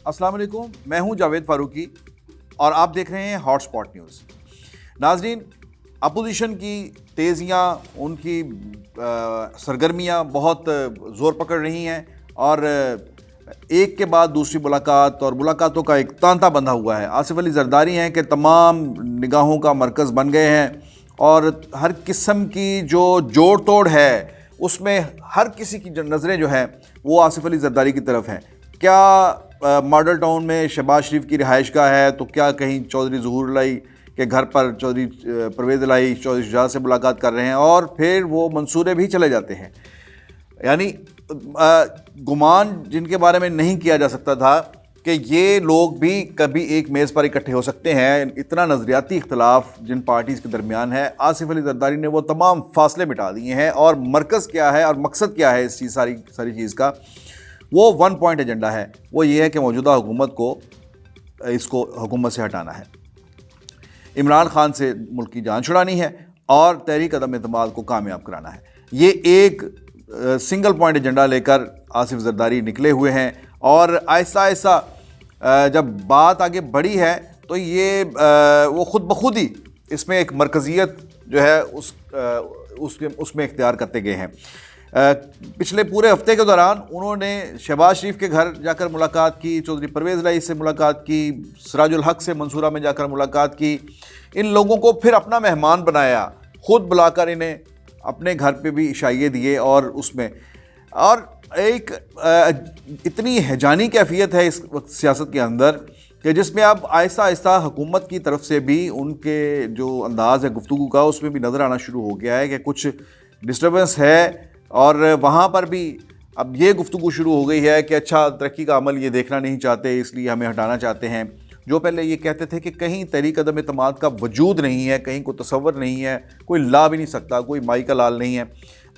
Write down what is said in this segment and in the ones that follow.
السلام علیکم، میں ہوں جاوید فاروقی اور آپ دیکھ رہے ہیں ہاٹ سپاٹ نیوز۔ ناظرین، اپوزیشن کی تیزیاں، ان کی سرگرمیاں بہت زور پکڑ رہی ہیں اور ایک کے بعد دوسری ملاقات اور ملاقاتوں کا ایک تانتا بندھا ہوا ہے۔ آصف علی زرداری ہیں کہ تمام نگاہوں کا مرکز بن گئے ہیں اور ہر قسم کی جو جوڑ توڑ ہے اس میں ہر کسی کی نظریں جو ہیں وہ آصف علی زرداری کی طرف ہیں۔ کیا ماڈل ٹاؤن میں شہباز شریف کی رہائش گاہ ہے تو کیا کہیں چودھری ظہور الہی کے گھر پر چودھری پرویز الہی چودھری شجاعت سے ملاقات کر رہے ہیں اور پھر وہ منصورے بھی چلے جاتے ہیں۔ یعنی گمان جن کے بارے میں نہیں کیا جا سکتا تھا کہ یہ لوگ بھی کبھی ایک میز پر اکٹھے ہو سکتے ہیں۔ اتنا نظریاتی اختلاف جن پارٹیز کے درمیان ہے، آصف علی زرداری نے وہ تمام فاصلے مٹا دیے ہیں۔ اور مرکز کیا ہے اور مقصد کیا ہے اس چیز ساری چیز کا، وہ ون پوائنٹ ایجنڈا ہے، وہ یہ ہے کہ موجودہ حکومت کو حکومت سے ہٹانا ہے، عمران خان سے ملک کی جان چھڑانی ہے اور تحریک عدم اعتماد کو کامیاب کرانا ہے۔ یہ ایک سنگل پوائنٹ ایجنڈا لے کر آصف زرداری نکلے ہوئے ہیں اور آہستہ آہستہ جب بات آگے بڑھی ہے تو یہ وہ خود بخود ہی اس میں ایک مرکزیت جو ہے اس میں اختیار کرتے گئے ہیں۔ پچھلے پورے ہفتے کے دوران انہوں نے شہباز شریف کے گھر جا کر ملاقات کی، چودھری پرویز الہی سے ملاقات کی، سراج الحق سے منصورہ میں جا کر ملاقات کی، ان لوگوں کو پھر اپنا مہمان بنایا، خود بلا کر انہیں اپنے گھر پہ بھی عشائیے دیے اور اس میں اور ایک اتنی ہیجانی کیفیت ہے اس وقت سیاست کے اندر کہ جس میں اب آہستہ آہستہ حکومت کی طرف سے بھی ان کے جو انداز ہے گفتگو کا اس میں بھی نظر آنا شروع ہو گیا ہے کہ کچھ ڈسٹربنس ہے اور وہاں پر بھی اب یہ گفتگو شروع ہو گئی ہے کہ اچھا ترقی کا عمل یہ دیکھنا نہیں چاہتے اس لیے ہمیں ہٹانا چاہتے ہیں۔ جو پہلے یہ کہتے تھے کہ کہیں تحریک عدم اعتماد کا وجود نہیں ہے، کہیں کوئی تصور نہیں ہے، کوئی لا بھی نہیں سکتا، کوئی مائی کا لال نہیں ہے،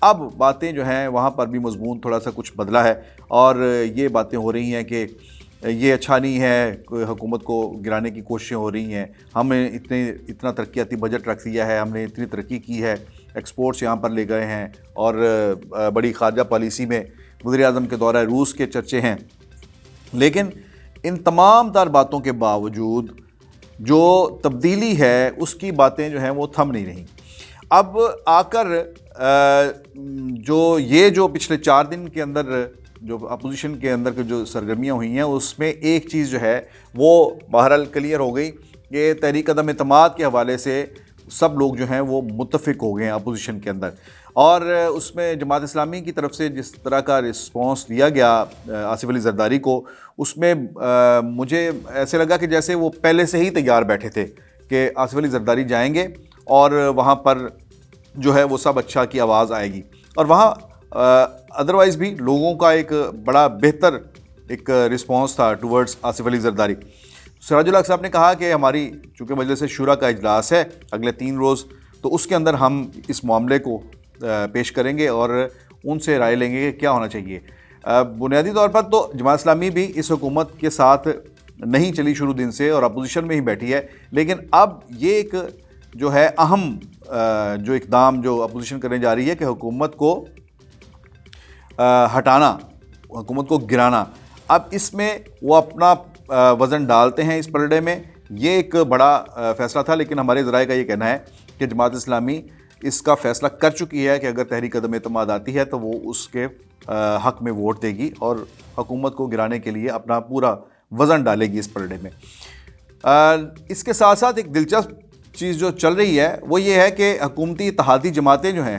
اب باتیں جو ہیں وہاں پر بھی مضمون تھوڑا سا کچھ بدلا ہے اور یہ باتیں ہو رہی ہیں کہ یہ اچھا نہیں ہے، حکومت کو گرانے کی کوششیں ہو رہی ہیں، ہم نے اتنا ترقیاتی بجٹ رکھ دیا ہے، ہم نے اتنی ترقی کی ہے، ایکسپورٹس یہاں پر لے گئے ہیں اور بڑی خارجہ پالیسی میں وزیر اعظم کے دورہ روس کے چرچے ہیں۔ لیکن ان تمام تر باتوں کے باوجود جو تبدیلی ہے اس کی باتیں جو ہیں وہ تھم نہیں رہیں۔ اب آ کر جو پچھلے 4 دن کے اندر جو اپوزیشن کے اندر جو سرگرمیاں ہوئی ہیں اس میں ایک چیز جو ہے وہ بہرحال کلیئر ہو گئی کہ تحریک عدم اعتماد کے حوالے سے سب لوگ جو ہیں وہ متفق ہو گئے ہیں اپوزیشن کے اندر، اور اس میں جماعت اسلامی کی طرف سے جس طرح کا رسپانس دیا گیا آصف علی زرداری کو، اس میں مجھے ایسے لگا کہ جیسے وہ پہلے سے ہی تیار بیٹھے تھے کہ آصف علی زرداری جائیں گے اور وہاں پر جو ہے وہ سب اچھا کی آواز آئے گی، اور وہاں ادروائز بھی لوگوں کا ایک بڑا بہتر ایک رسپانس تھا ٹورڈز آصف علی زرداری۔ سراج الحق صاحب نے کہا کہ ہماری چونکہ مجلس شورا کا اجلاس ہے اگلے 3 روز، تو اس کے اندر ہم اس معاملے کو پیش کریں گے اور ان سے رائے لیں گے کہ کیا ہونا چاہیے۔ بنیادی طور پر تو جماعت اسلامی بھی اس حکومت کے ساتھ نہیں چلی شروع دن سے اور اپوزیشن میں ہی بیٹھی ہے، لیکن اب یہ ایک جو ہے اہم جو اقدام جو اپوزیشن کرنے جا رہی ہے کہ حکومت کو ہٹانا، حکومت کو گرانا، اب اس میں وہ اپنا وزن ڈالتے ہیں اس پلڑے میں۔ یہ ایک بڑا فیصلہ تھا، لیکن ہمارے ذرائع کا یہ کہنا ہے کہ جماعت اسلامی اس کا فیصلہ کر چکی ہے کہ اگر تحریک عدم اعتماد آتی ہے تو وہ اس کے حق میں ووٹ دے گی اور حکومت کو گرانے کے لیے اپنا پورا وزن ڈالے گی اس پلڑے میں۔ اس کے ساتھ ساتھ ایک دلچسپ چیز جو چل رہی ہے وہ یہ ہے کہ حکومتی اتحادی جماعتیں جو ہیں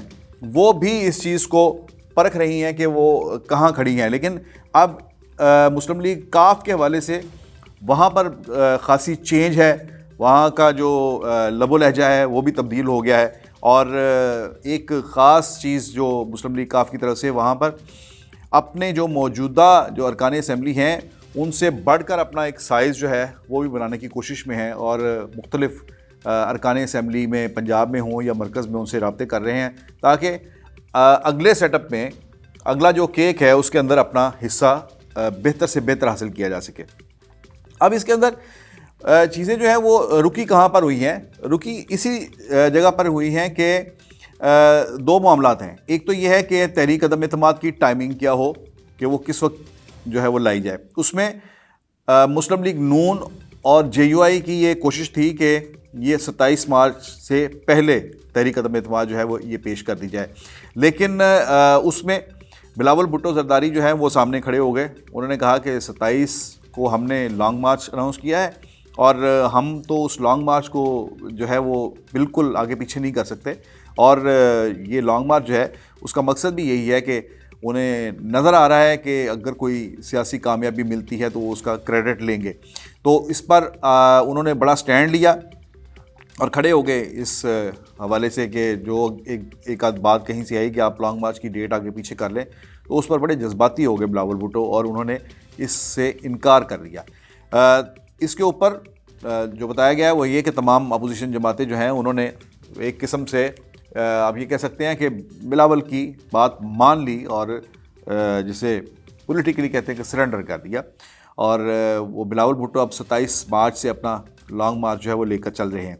وہ بھی اس چیز کو پرکھ رہی ہیں کہ وہ کہاں کھڑی ہیں، لیکن اب مسلم لیگ کاف کے حوالے سے وہاں پر خاصی چینج ہے، وہاں کا جو لب و لہجہ ہے وہ بھی تبدیل ہو گیا ہے، اور ایک خاص چیز جو مسلم لیگ کاف کی طرف سے وہاں پر اپنے جو موجودہ جو ارکان اسمبلی ہیں ان سے بڑھ کر اپنا ایک سائز جو ہے وہ بھی بنانے کی کوشش میں ہیں، اور مختلف ارکان اسمبلی میں پنجاب میں ہوں یا مرکز میں ان سے رابطے کر رہے ہیں تاکہ اگلے سیٹ اپ میں اگلا جو کیک ہے اس کے اندر اپنا حصہ بہتر سے بہتر حاصل کیا جا سکے۔ اب اس کے اندر چیزیں جو ہیں وہ رکی کہاں پر ہوئی ہیں؟ رکی اسی جگہ پر ہوئی ہیں کہ 2 معاملات ہیں۔ ایک تو یہ ہے کہ تحریک عدم اعتماد کی ٹائمنگ کیا ہو کہ وہ کس وقت جو ہے وہ لائی جائے۔ اس میں مسلم لیگ نون اور JUI کی یہ کوشش تھی کہ یہ 27 مارچ سے پہلے تحریک عدم اعتماد جو ہے وہ یہ پیش کر دی جائے، لیکن اس میں بلاول بھٹو زرداری جو ہے وہ سامنے کھڑے ہو گئے. انہوں نے کہا کہ 27 کو ہم نے لانگ مارچ اناؤنس کیا ہے اور ہم تو اس لانگ مارچ کو جو ہے وہ بالکل آگے پیچھے نہیں کر سکتے، اور یہ لانگ مارچ جو ہے اس کا مقصد بھی یہی ہے کہ انہیں نظر آ رہا ہے کہ اگر کوئی سیاسی کامیابی ملتی ہے تو وہ اس کا کریڈٹ لیں گے. تو اس پر انہوں نے بڑا سٹینڈ لیا اور کھڑے ہو گئے اس حوالے سے کہ جو ایک آدھ بات کہیں سے آئی کہ آپ لانگ مارچ کی ڈیٹ آگے پیچھے کر لیں، تو اس پر بڑے جذباتی ہو گئے بلاول بھٹو اور انہوں نے اس سے انکار کر دیا. اس کے اوپر جو بتایا گیا ہے وہ یہ کہ تمام اپوزیشن جماعتیں جو ہیں انہوں نے ایک قسم سے آپ یہ کہہ سکتے ہیں کہ بلاول کی بات مان لی اور جسے پولیٹیکلی کہتے ہیں کہ سرنڈر کر دیا، اور وہ بلاول بھٹو اب 27 مارچ سے اپنا لانگ مارچ جو ہے وہ لے کر چل رہے ہیں.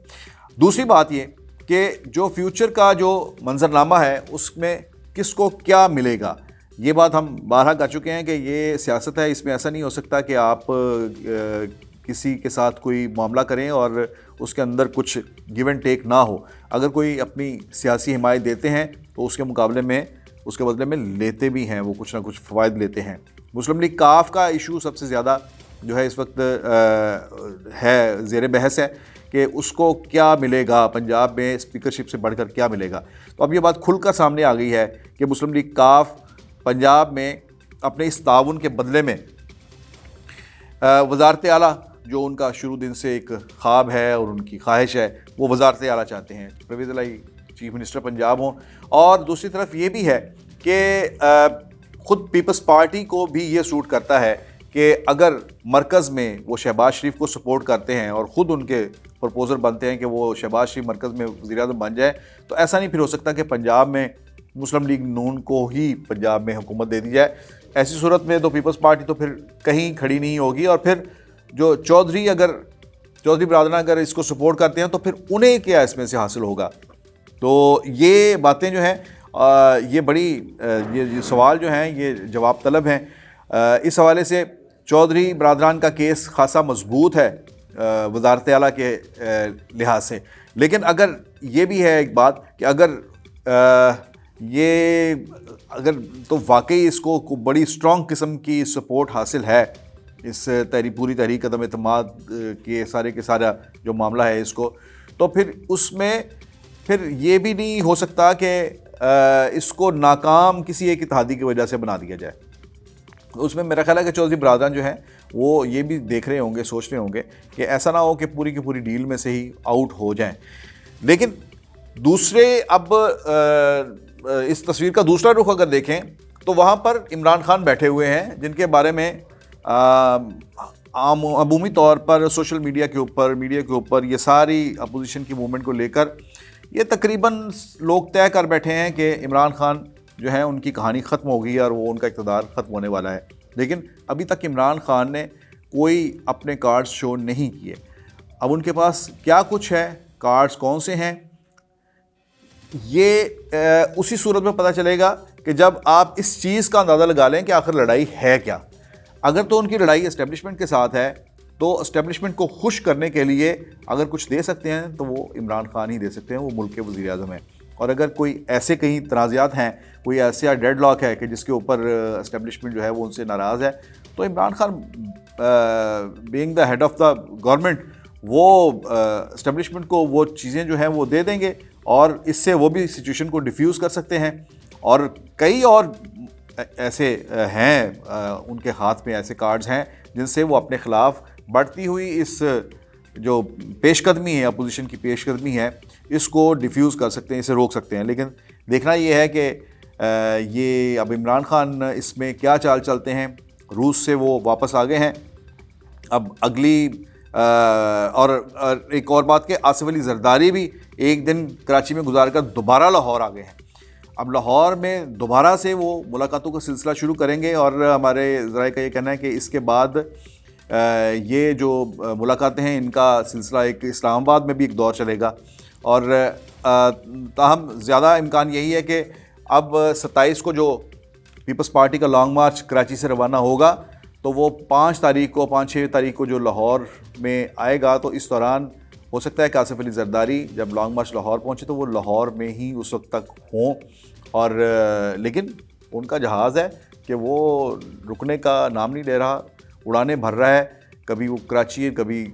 دوسری بات یہ کہ جو فیوچر کا جو منظرنامہ ہے اس میں کس کو کیا ملے گا، یہ بات ہم بارہا کر چکے ہیں کہ یہ سیاست ہے، اس میں ایسا نہیں ہو سکتا کہ آپ کسی کے ساتھ کوئی معاملہ کریں اور اس کے اندر کچھ گیو اینڈ ٹیک نہ ہو. اگر کوئی اپنی سیاسی حمایت دیتے ہیں تو اس کے مقابلے میں اس کے بدلے میں لیتے بھی ہیں، وہ کچھ نہ کچھ فوائد لیتے ہیں. مسلم لیگ کاف کا ایشو سب سے زیادہ جو ہے اس وقت ہے زیر بحث ہے کہ اس کو کیا ملے گا، پنجاب میں اسپیکرشپ سے بڑھ کر کیا ملے گا. تو اب یہ بات کھل کر سامنے آ گئی ہے کہ مسلم لیگ کاف پنجاب میں اپنے اس تعاون کے بدلے میں وزارت اعلیٰ جو ان کا شروع دن سے ایک خواب ہے اور ان کی خواہش ہے، وہ وزارت اعلیٰ چاہتے ہیں، پرویز الہی چیف منسٹر پنجاب ہوں. اور دوسری طرف یہ بھی ہے کہ خود پیپلز پارٹی کو بھی یہ سوٹ کرتا ہے کہ اگر مرکز میں وہ شہباز شریف کو سپورٹ کرتے ہیں اور خود ان کے پرپوزر بنتے ہیں کہ وہ شہباز شریف مرکز میں وزیر اعظم بن جائے، تو ایسا نہیں پھر ہو سکتا کہ پنجاب میں مسلم لیگ نون کو ہی پنجاب میں حکومت دے دی جائے. ایسی صورت میں تو پیپلز پارٹی تو پھر کہیں کھڑی نہیں ہوگی، اور پھر جو چودھری برادران اگر اس کو سپورٹ کرتے ہیں تو پھر انہیں کیا اس میں سے حاصل ہوگا. تو یہ باتیں جو ہیں یہ بڑی یہ سوال جو ہیں یہ جواب طلب ہیں. اس حوالے سے چودھری برادران کا کیس خاصا مضبوط ہے وزارت اعلیٰ کے لحاظ سے، لیکن اگر یہ بھی ہے ایک بات کہ اگر تو واقعی اس کو بڑی اسٹرانگ قسم کی سپورٹ حاصل ہے اس پوری تحریک عدم اعتماد کے سارا جو معاملہ ہے اس کو، تو پھر اس میں پھر یہ بھی نہیں ہو سکتا کہ اس کو ناکام کسی ایک اتحادی کی وجہ سے بنا دیا جائے. اس میں میرا خیال ہے کہ چودھری برادران جو ہیں وہ یہ بھی دیکھ رہے ہوں گے، سوچ رہے ہوں گے کہ ایسا نہ ہو کہ پوری کی پوری ڈیل میں سے ہی آؤٹ ہو جائیں. لیکن دوسرے اب اس تصویر کا دوسرا رخ اگر دیکھیں تو وہاں پر عمران خان بیٹھے ہوئے ہیں، جن کے بارے میں عمومی طور پر سوشل میڈیا کے اوپر یہ ساری اپوزیشن کی موومنٹ کو لے کر یہ تقریباً لوگ طے کر بیٹھے ہیں کہ عمران خان جو ہیں ان کی کہانی ختم ہو گئی اور وہ ان کا اقتدار ختم ہونے والا ہے. لیکن ابھی تک عمران خان نے کوئی اپنے کارڈز شو نہیں کیے. اب ان کے پاس کیا کچھ ہے، کارڈز کون سے ہیں، یہ اسی صورت میں پتہ چلے گا کہ جب آپ اس چیز کا اندازہ لگا لیں کہ آخر لڑائی ہے کیا. اگر تو ان کی لڑائی اسٹیبلشمنٹ کے ساتھ ہے تو اسٹیبلشمنٹ کو خوش کرنے کے لیے اگر کچھ دے سکتے ہیں تو وہ عمران خان ہی دے سکتے ہیں، وہ ملک کے وزیر اعظم ہیں. اور اگر کوئی ایسے کہیں تنازعات ہیں، کوئی ایسا ڈیڈ لاک ہے کہ جس کے اوپر اسٹیبلشمنٹ جو ہے وہ ان سے ناراض ہے، تو Imran Khan being the head of the government وہ اسٹیبلشمنٹ کو وہ چیزیں جو ہیں وہ دے دیں گے اور اس سے وہ بھی سچویشن کو ڈیفیوز کر سکتے ہیں. اور کئی اور ایسے ہیں ان کے ہاتھ میں ایسے کارڈز ہیں جن سے وہ اپنے خلاف بڑھتی ہوئی اس جو پیش قدمی ہے، اپوزیشن کی پیش قدمی ہے، اس کو ڈیفیوز کر سکتے ہیں، اسے روک سکتے ہیں. لیکن دیکھنا یہ ہے کہ یہ اب عمران خان اس میں کیا چال چلتے ہیں. روس سے وہ واپس آ گئے ہیں. اب اگلی اور ایک اور بات کہ آصف علی زرداری بھی ایک دن کراچی میں گزار کر دوبارہ لاہور آ گئے ہیں. اب لاہور میں دوبارہ سے وہ ملاقاتوں کا سلسلہ شروع کریں گے اور ہمارے ذرائع کا یہ کہنا ہے کہ اس کے بعد یہ جو ملاقاتیں ہیں ان کا سلسلہ ایک اسلام آباد میں بھی ایک دور چلے گا. اور تاہم زیادہ امکان یہی ہے کہ اب 27 کو جو پیپلز پارٹی کا لانگ مارچ کراچی سے روانہ ہوگا تو وہ 5-6 تاریخ کو جو لاہور میں آئے گا، تو اس دوران ہو سکتا ہے کہ آصف علی زرداری جب لانگ مارچ لاہور پہنچے تو وہ لاہور میں ہی اس وقت تک ہوں، اور لیکن ان کا جہاز ہے کہ وہ رکنے کا نام نہیں لے رہا، اڑانے بھر رہا ہے، کبھی وہ کراچی، کبھی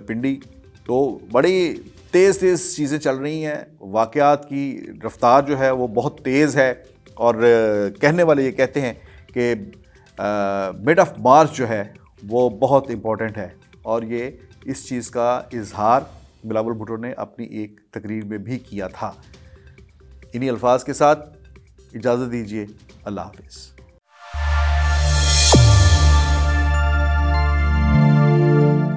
پنڈی، تو بڑی تیز چیزیں چل رہی ہیں، واقعات کی رفتار جو ہے وہ بہت تیز ہے، اور کہنے والے یہ کہتے ہیں کہ مڈ آف مارچ جو ہے وہ بہت امپورٹنٹ ہے، اور یہ اس چیز کا اظہار بلاول بھٹو نے اپنی ایک تقریر میں بھی کیا تھا۔ انہی الفاظ کے ساتھ اجازت دیجیے، اللہ حافظ۔